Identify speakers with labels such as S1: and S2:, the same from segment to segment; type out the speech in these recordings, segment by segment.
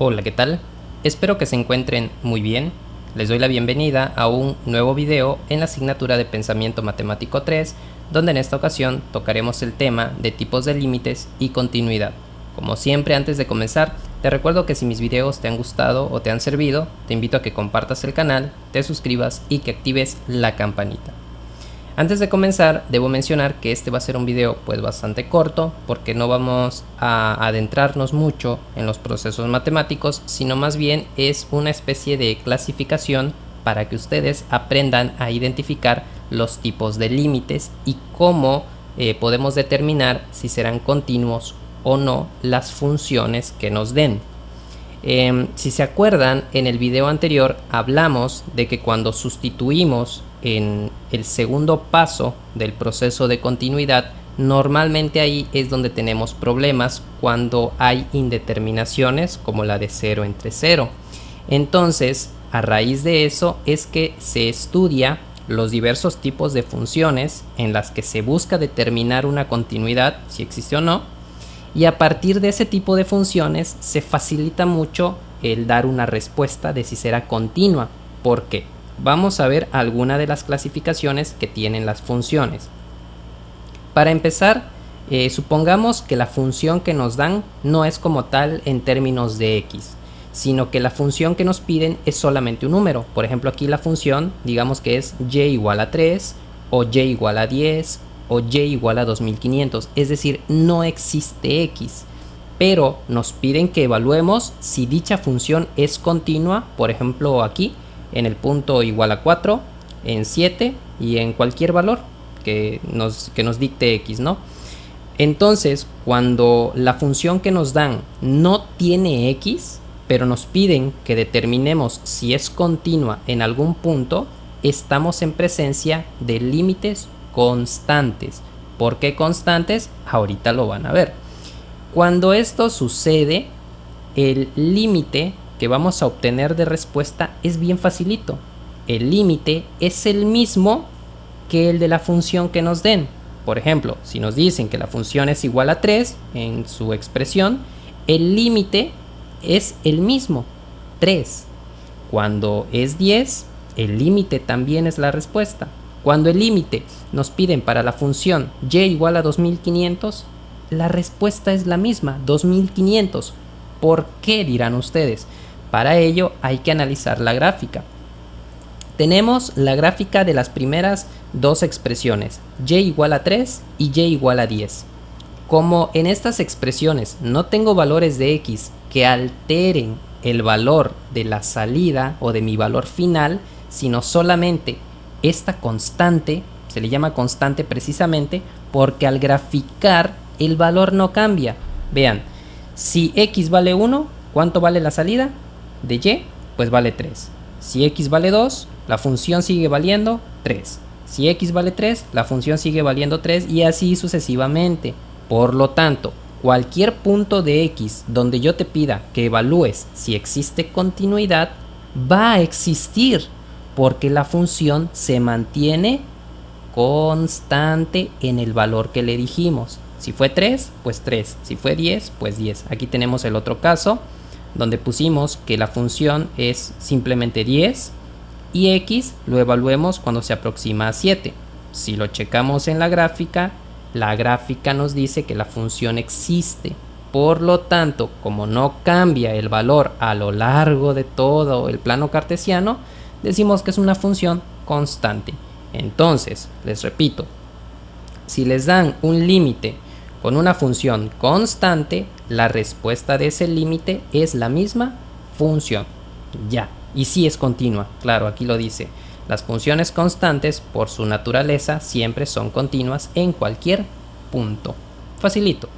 S1: Hola, ¿qué tal? Espero que se encuentren muy bien. Les doy la bienvenida a un nuevo video en la asignatura de Pensamiento Matemático 3, donde en esta ocasión tocaremos el tema de tipos de límites y continuidad. Como siempre, antes de comenzar, te recuerdo que si mis videos te han gustado o te han servido, te invito a que compartas el canal, te suscribas y que actives la campanita. Antes de comenzar, debo mencionar que este va a ser un video bastante corto, porque no vamos a adentrarnos mucho en los procesos matemáticos, sino más bien es una especie de clasificación para que ustedes aprendan a identificar los tipos de límites y cómo podemos determinar si serán continuos o no las funciones que nos den. Si se acuerdan, en el video anterior hablamos de que cuando sustituimos en el segundo paso del proceso de continuidad, normalmente ahí es donde tenemos problemas cuando hay indeterminaciones como la de 0 entre 0. Entonces, a raíz de eso es que se estudia los diversos tipos de funciones en las que se busca determinar una continuidad, si existe o no, y a partir de ese tipo de funciones se facilita mucho el dar una respuesta de si será continua. ¿Por qué? Vamos a ver algunas de las clasificaciones que tienen las funciones. Para empezar, supongamos que la función que nos dan no es como tal en términos de x, sino que la función que nos piden es solamente un número. Por ejemplo, aquí la función, digamos que es y igual a 3, o y igual a 10, o y igual a 2500, es decir, no existe x, pero nos piden que evaluemos si dicha función es continua, por ejemplo aquí, en el punto igual a 4, en 7 y en cualquier valor que nos dicte x, ¿no? Entonces, cuando la función que nos dan no tiene x, pero nos piden que determinemos si es continua en algún punto, estamos en presencia de límites constantes. ¿Por qué constantes? Ahorita lo van a ver. Cuando esto sucede, el límite que vamos a obtener de respuesta es bien facilito. El límite es el mismo que el de la función que nos den. Por ejemplo, si nos dicen que la función es igual a 3 en su expresión, el límite es el mismo, 3. Cuando es 10, el límite también es la respuesta. Cuando el límite nos piden para la función y igual a 2500, la respuesta es la misma, 2500. ¿Por qué, dirán ustedes? Para ello hay que analizar la gráfica. Tenemos la gráfica de las primeras dos expresiones, y igual a 3 y y igual a 10. Como en estas expresiones no tengo valores de x que alteren el valor de la salida o de mi valor final, sino solamente esta constante, se le llama constante precisamente porque al graficar el valor no cambia. Vean, si x vale 1, ¿cuánto vale la salida de y? Pues vale 3. Si x vale 2, la función sigue valiendo 3. Si x vale 3, la función sigue valiendo 3 y así sucesivamente. Por lo tanto, cualquier punto de x donde yo te pida que evalúes si existe continuidad, va a existir, porque la función se mantiene constante en el valor que le dijimos. Si fue 3, pues 3. Si fue 10, pues 10. Aquí tenemos el otro caso, donde pusimos que la función es simplemente 10 y x lo evaluemos cuando se aproxima a 7. Si lo checamos en la gráfica nos dice que la función existe. Por lo tanto, como no cambia el valor a lo largo de todo el plano cartesiano, decimos que es una función constante. Entonces, les repito, si les dan un límite con una función constante, la respuesta de ese límite es la misma función. Ya. Y sí es continua, claro, aquí lo dice. Las funciones constantes, por su naturaleza, siempre son continuas en cualquier punto. Facilito.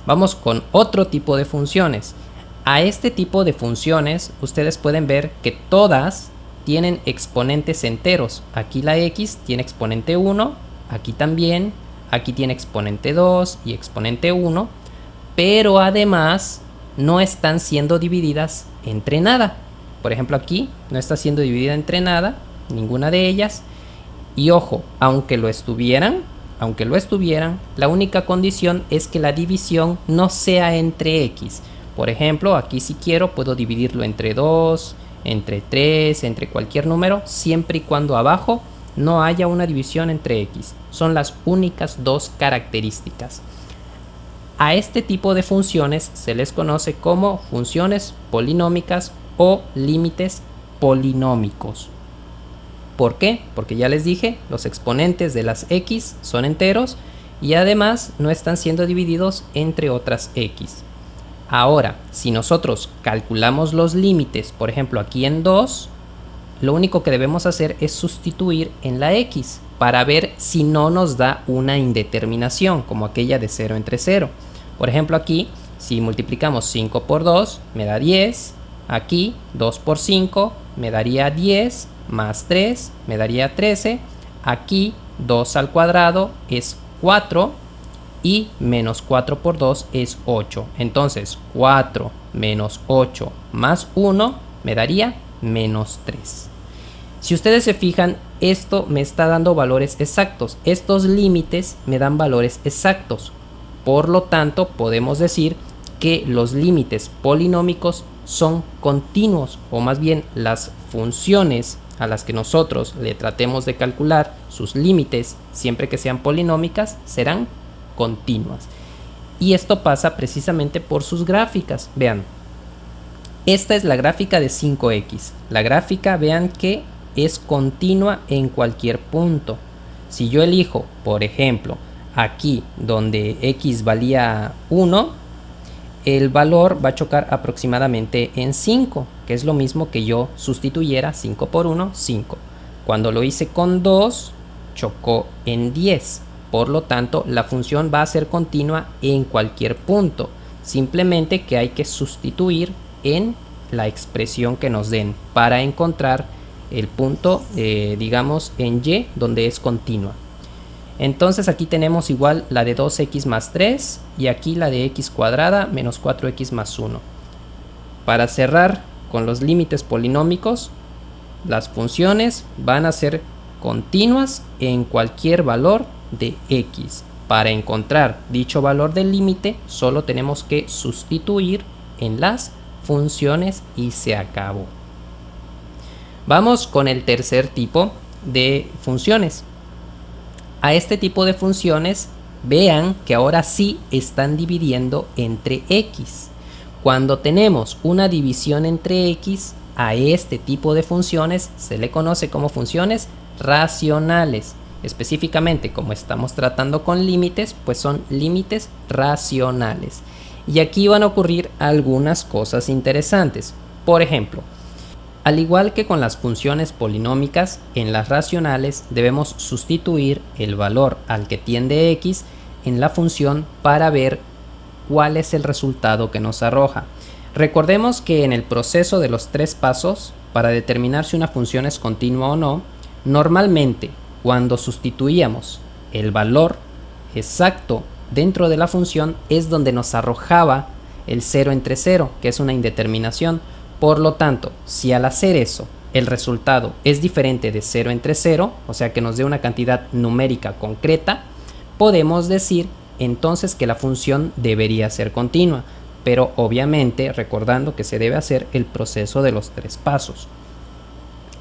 S1: Vamos con otro tipo de funciones. A este tipo de funciones, ustedes pueden ver que todas tienen exponentes enteros. Aquí la x tiene exponente 1, aquí también, aquí tiene exponente 2 y exponente 1, pero además no están siendo divididas entre nada. Por ejemplo, aquí no está siendo dividida entre nada, ninguna de ellas. Y ojo, aunque lo estuvieran, la única condición es que la división no sea entre x, Por ejemplo, aquí si quiero puedo dividirlo entre 2, entre 3, entre cualquier número, siempre y cuando abajo no haya una división entre x. Son las únicas dos características. A este tipo de funciones se les conoce como funciones polinómicas o límites polinómicos. ¿Por qué? Porque ya les dije, los exponentes de las x son enteros y además no están siendo divididos entre otras x. Ahora, si nosotros calculamos los límites, por ejemplo aquí en 2, lo único que debemos hacer es sustituir en la x para ver si no nos da una indeterminación, como aquella de 0 entre 0. Por ejemplo aquí, si multiplicamos 5 por 2, me da 10. Aquí 2 por 5 me daría 10, más 3 me daría 13. Aquí 2 al cuadrado es 4 y menos 4 por 2 es 8. Entonces 4 menos 8 más 1 me daría menos 3. Si ustedes se fijan, esto me está dando valores exactos. Estos límites me dan valores exactos. Por lo tanto, podemos decir que los límites polinómicos son continuos, o más bien las funciones a las que nosotros le tratemos de calcular sus límites, siempre que sean polinómicas, serán continuas. Y esto pasa precisamente por sus gráficas. Vean, esta es la gráfica de 5x. La gráfica, vean que es continua en cualquier punto. Si yo elijo, por ejemplo, aquí donde x valía 1, el valor va a chocar aproximadamente en 5, que es lo mismo que yo sustituyera 5 por 1, 5. Cuando lo hice con 2, chocó en 10. Por lo tanto, la función va a ser continua en cualquier punto. Simplemente que hay que sustituir en la expresión que nos den para encontrar el punto, digamos, en y, donde es continua. Entonces aquí tenemos igual la de 2x más 3 y aquí la de x cuadrada menos 4x más 1. Para cerrar con los límites polinómicos, las funciones van a ser continuas en cualquier valor de x. Para encontrar dicho valor del límite, solo tenemos que sustituir en las funciones y se acabó. Vamos con el tercer tipo de funciones. A este tipo de funciones, vean que ahora sí están dividiendo entre x. Cuando tenemos una división entre x, a este tipo de funciones se le conoce como funciones racionales. Específicamente, como estamos tratando con límites, pues son límites racionales. Y aquí van a ocurrir algunas cosas interesantes. Por ejemplo, al igual que con las funciones polinómicas, en las racionales debemos sustituir el valor al que tiende x en la función para ver cuál es el resultado que nos arroja. Recordemos que en el proceso de los 3 pasos, para determinar si una función es continua o no, normalmente cuando sustituíamos el valor exacto dentro de la función es donde nos arrojaba el 0 entre 0, que es una indeterminación. Por lo tanto, si al hacer eso el resultado es diferente de 0 entre 0, o sea que nos dé una cantidad numérica concreta, podemos decir entonces que la función debería ser continua, pero obviamente recordando que se debe hacer el proceso de los 3 pasos.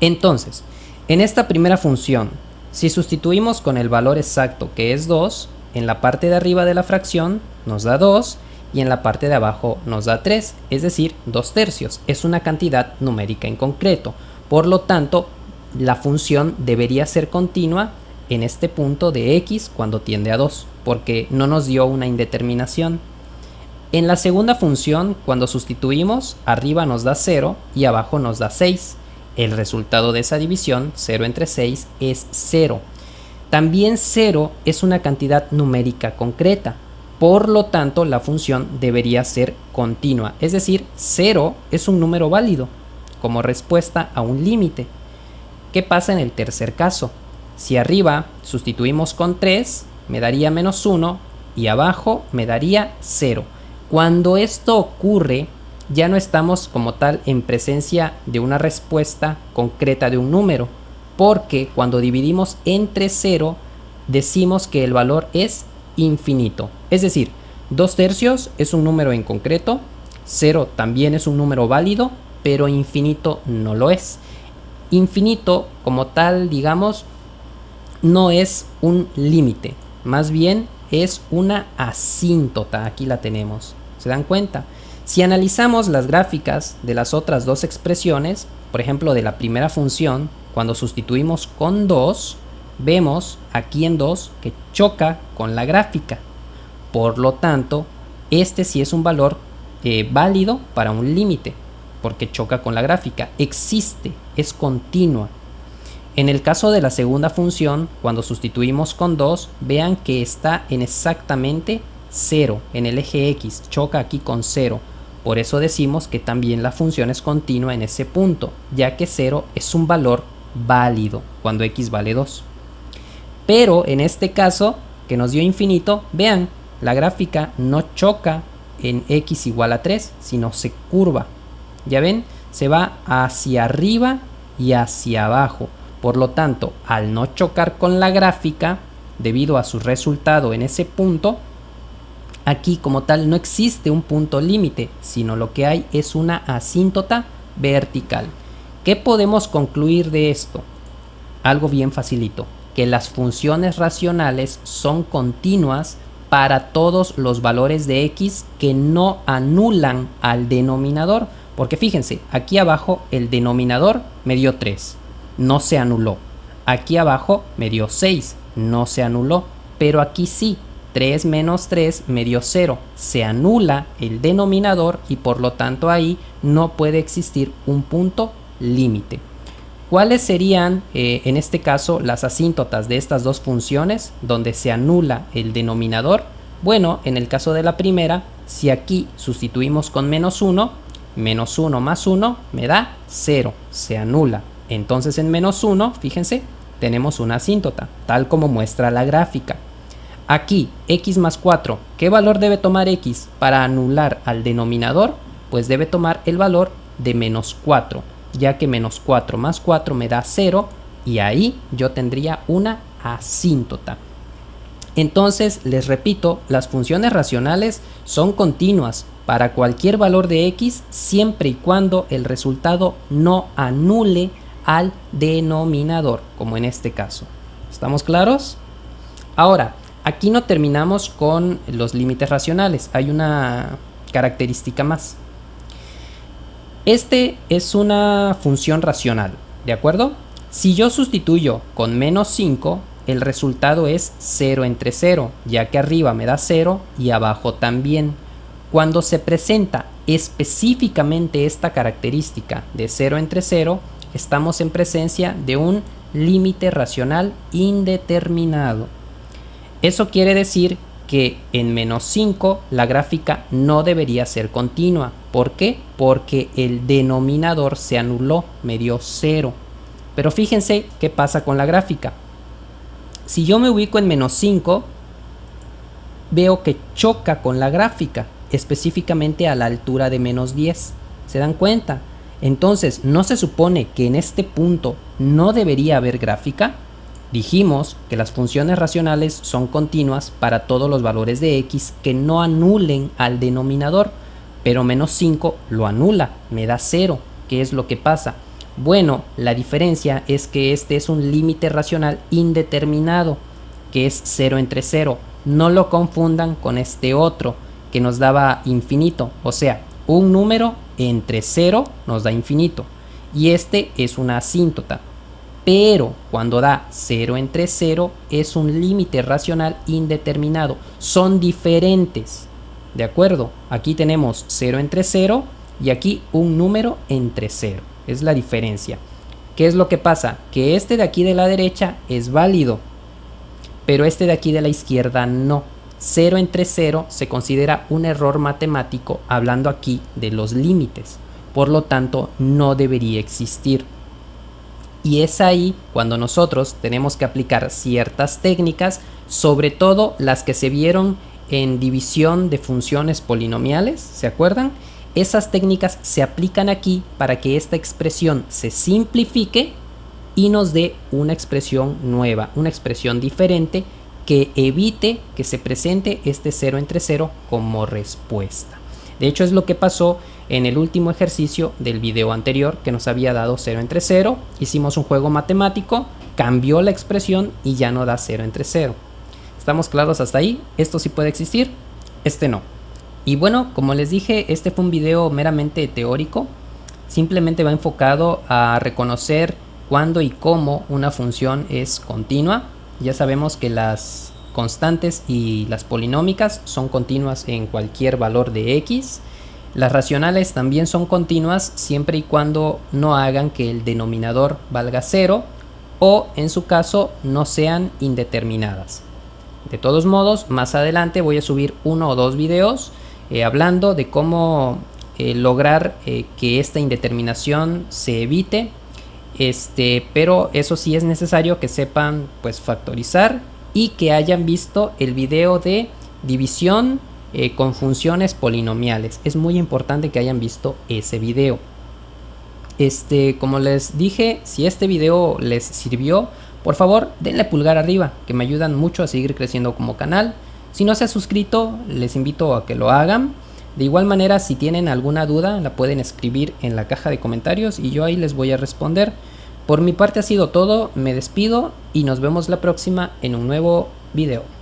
S1: Entonces, en esta primera función, si sustituimos con el valor exacto que es 2, en la parte de arriba de la fracción nos da 2, y en la parte de abajo nos da 3, es decir, 2/3. Es una cantidad numérica en concreto. Por lo tanto, la función debería ser continua en este punto de x cuando tiende a 2, porque no nos dio una indeterminación. En la segunda función, cuando sustituimos, arriba nos da 0 y abajo nos da 6. El resultado de esa división, 0 entre 6, es 0. También 0 es una cantidad numérica concreta. Por lo tanto, la función debería ser continua, es decir, 0 es un número válido como respuesta a un límite. ¿Qué pasa en el tercer caso? Si arriba sustituimos con 3, me daría menos 1 y abajo me daría 0. Cuando esto ocurre, ya no estamos como tal en presencia de una respuesta concreta de un número, porque cuando dividimos entre 0, decimos que el valor es infinito. Es decir, 2/3 es un número en concreto, 0 también es un número válido, pero infinito no lo es. Infinito como tal, digamos, no es un límite, más bien es una asíntota. Aquí la tenemos, ¿se dan cuenta? Si analizamos las gráficas de las otras dos expresiones, por ejemplo de la primera función, cuando sustituimos con 2, vemos aquí en 2 que choca con la gráfica. Por lo tanto, este sí es un valor válido para un límite, porque choca con la gráfica, existe, es continua. En el caso de la segunda función, cuando sustituimos con 2, vean que está en exactamente 0, en el eje X, choca aquí con 0. Por eso decimos que también la función es continua en ese punto, ya que 0 es un valor válido cuando X vale 2. Pero en este caso, que nos dio infinito, vean, la gráfica no choca en X igual a 3, sino se curva. Ya ven, se va hacia arriba y hacia abajo. Por lo tanto, al no chocar con la gráfica, debido a su resultado en ese punto, aquí como tal no existe un punto límite, sino lo que hay es una asíntota vertical. ¿Qué podemos concluir de esto? Algo bien facilito, que las funciones racionales son continuas para todos los valores de X que no anulan al denominador. Porque fíjense, aquí abajo el denominador me dio 3, no se anuló. Aquí abajo me dio 6, no se anuló. Pero aquí sí, 3 menos 3 me dio 0, se anula el denominador y por lo tanto ahí no puede existir un punto límite. ¿Cuáles serían en este caso las asíntotas de estas dos funciones donde se anula el denominador? Bueno, en el caso de la primera, si aquí sustituimos con menos 1 más 1 me da 0, se anula. Entonces en menos 1, fíjense, tenemos una asíntota, tal como muestra la gráfica. Aquí, x más 4, ¿qué valor debe tomar x para anular al denominador? Pues debe tomar el valor de menos 4, ya que menos 4 más 4 me da 0 y ahí yo tendría una asíntota. Entonces, les repito, las funciones racionales son continuas para cualquier valor de x siempre y cuando el resultado no anule al denominador, como en este caso. ¿Estamos claros? Ahora, aquí no terminamos con los límites racionales, hay una característica más. Este es una función racional, ¿de acuerdo? Si yo sustituyo con menos 5, el resultado es 0 entre 0, ya que arriba me da 0 y abajo también. Cuando se presenta específicamente esta característica de 0 entre 0, estamos en presencia de un límite racional indeterminado. Eso quiere decir que en menos 5 la gráfica no debería ser continua. ¿Por qué? Porque el denominador se anuló, me dio 0. Pero fíjense qué pasa con la gráfica. Si yo me ubico en menos 5, veo que choca con la gráfica, específicamente a la altura de menos 10. ¿Se dan cuenta? Entonces, ¿no se supone que en este punto no debería haber gráfica? Dijimos que las funciones racionales son continuas para todos los valores de x que no anulen al denominador, pero menos 5 lo anula, me da 0. ¿Qué es lo que pasa? Bueno, la diferencia es que este es un límite racional indeterminado, que es 0 entre 0. No lo confundan con este otro, que nos daba infinito, o sea, un número entre 0 nos da infinito, y este es una asíntota. Pero cuando da 0 entre 0 es un límite racional indeterminado. Son diferentes. ¿De acuerdo? Aquí tenemos 0 entre 0 y aquí un número entre 0. Es la diferencia. ¿Qué es lo que pasa? Que este de aquí de la derecha es válido, pero este de aquí de la izquierda no. 0 entre 0 se considera un error matemático hablando aquí de los límites. Por lo tanto, no debería existir. Y es ahí cuando nosotros tenemos que aplicar ciertas técnicas, sobre todo las que se vieron en división de funciones polinomiales, ¿se acuerdan? Esas técnicas se aplican aquí para que esta expresión se simplifique y nos dé una expresión nueva, una expresión diferente que evite que se presente este 0 entre 0 como respuesta. De hecho es lo que pasó en el último ejercicio del video anterior, que nos había dado 0 entre 0. Hicimos un juego matemático, cambió la expresión y ya no da 0 entre 0. ¿Estamos claros hasta ahí? Esto sí puede existir, este no. Y bueno, como les dije, este fue un video meramente teórico. Simplemente va enfocado a reconocer cuándo y cómo una función es continua. Ya sabemos que las constantes y las polinómicas son continuas en cualquier valor de x. Las racionales también son continuas siempre y cuando no hagan que el denominador valga 0 o en su caso no sean indeterminadas. De todos modos, más adelante voy a subir 1 o 2 videos hablando de cómo lograr que esta indeterminación se evite, pero eso sí es necesario que sepan pues factorizar y que hayan visto el video de división con funciones polinomiales. Es muy importante que hayan visto ese video. Como les dije, si este video les sirvió, por favor denle pulgar arriba, que me ayudan mucho a seguir creciendo como canal. Si no se ha suscrito, les invito a que lo hagan. De igual manera, si tienen alguna duda, la pueden escribir en la caja de comentarios y yo ahí les voy a responder. Por mi parte ha sido todo, me despido y nos vemos la próxima en un nuevo video.